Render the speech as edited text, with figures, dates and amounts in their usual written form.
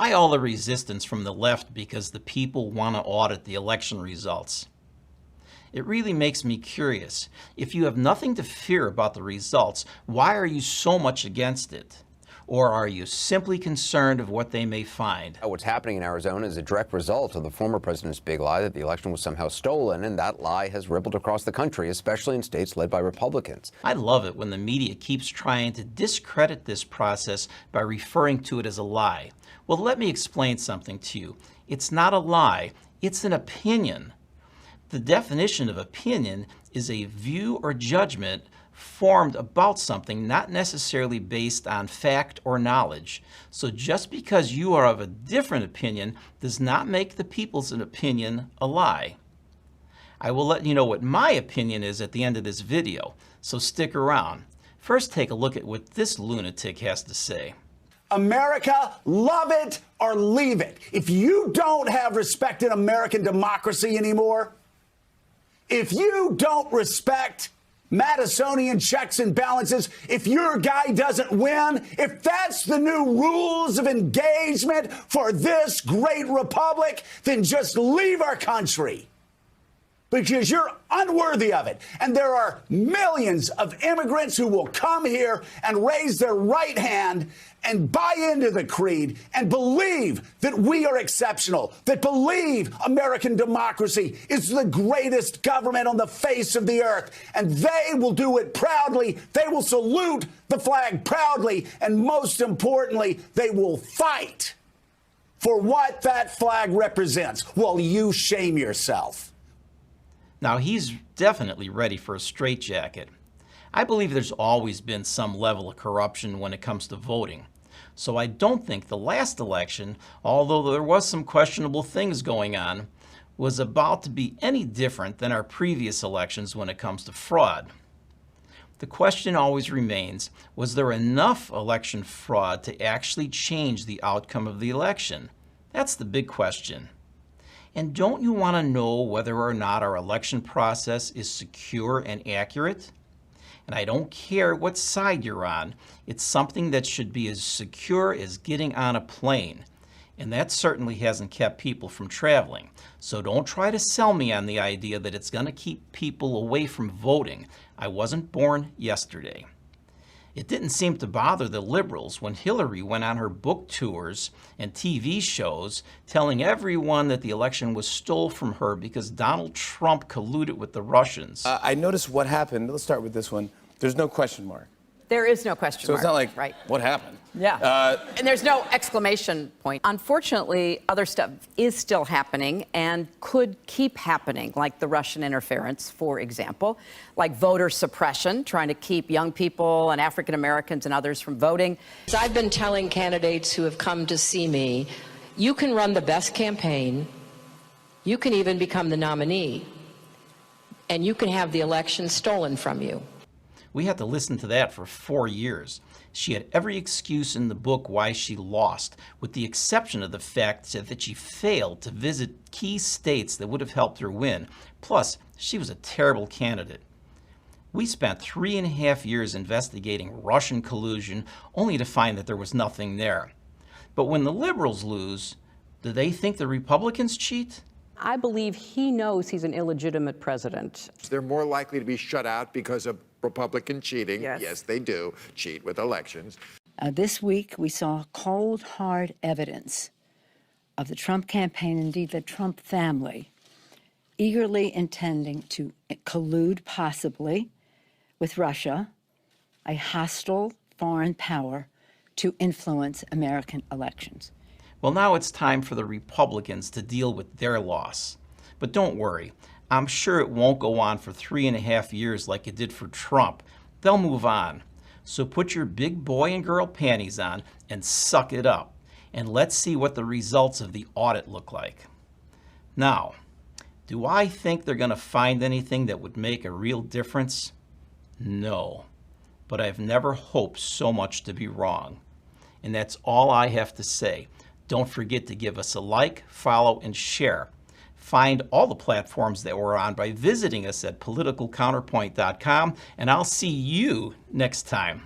Why all the resistance from the left because the people want to audit the election results? It really makes me curious. If you have nothing to fear about the results, why are you so much against it? Or are you simply concerned of what they may find? What's happening in Arizona is a direct result of the former president's big lie that the election was somehow stolen, and that lie has rippled across the country, especially in states led by Republicans. I love it when the media keeps trying to discredit this process by referring to it as a lie. Well, let me explain something to you. It's not a lie, it's an opinion. The definition of opinion is a view or judgment formed about something, not necessarily based on fact or knowledge. So just because you are of a different opinion does not make the people's opinion a lie. I will let you know what my opinion is at the end of this video, so stick around. First, take a look at what this lunatic has to say. America, love it or leave it. If you don't have respect in American democracy anymore, if you don't respect Madisonian checks and balances, if your guy doesn't win, if that's the new rules of engagement for this great republic, then just leave our country. Because you're unworthy of it. And there are millions of immigrants who will come here and raise their right hand and buy into the creed and believe that we are exceptional, that believe American democracy is the greatest government on the face of the earth. And they will do it proudly. They will salute the flag proudly. And most importantly, they will fight for what that flag represents while you shame yourself. Now, he's definitely ready for a straitjacket. I believe there's always been some level of corruption when it comes to voting. So I don't think the last election, although there was some questionable things going on, was about to be any different than our previous elections when it comes to fraud. The question always remains, was there enough election fraud to actually change the outcome of the election? That's the big question. And don't you want to know whether or not our election process is secure and accurate? And I don't care what side you're on, it's something that should be as secure as getting on a plane. And that certainly hasn't kept people from traveling. So don't try to sell me on the idea that it's going to keep people away from voting. I wasn't born yesterday. It didn't seem to bother the liberals when Hillary went on her book tours and TV shows telling everyone that the election was stole from her because Donald Trump colluded with the Russians. I noticed what happened. Let's start with this one. There's no question mark. There is no question mark. So it's not like, right. What happened? Yeah. And there's no exclamation point. Unfortunately, other stuff is still happening and could keep happening, like the Russian interference, for example, like voter suppression, trying to keep young people and African Americans and others from voting. I've been telling candidates who have come to see me, you can run the best campaign, you can even become the nominee, and you can have the election stolen from you. We had to listen to that for 4 years. She had every excuse in the book why she lost, with the exception of the fact that she failed to visit key states that would have helped her win. Plus, she was a terrible candidate. We spent 3.5 years investigating Russian collusion, only to find that there was nothing there. But when the liberals lose, do they think the Republicans cheat? I believe he knows he's an illegitimate president. They're more likely to be shut out because of Republican cheating. Yes, they do cheat with elections. This week, we saw cold, hard evidence of the Trump campaign, indeed the Trump family, eagerly intending to collude possibly with Russia, a hostile foreign power, to influence American elections. Well, now it's time for the Republicans to deal with their loss. But don't worry, I'm sure it won't go on for 3.5 years like it did for Trump. They'll move on. So put your big boy and girl panties on and suck it up. And let's see what the results of the audit look like. Now, do I think they're going to find anything that would make a real difference? No. But I've never hoped so much to be wrong. And that's all I have to say. Don't forget to give us a like, follow, and share. Find all the platforms that we're on by visiting us at politicalcounterpoint.com, and I'll see you next time.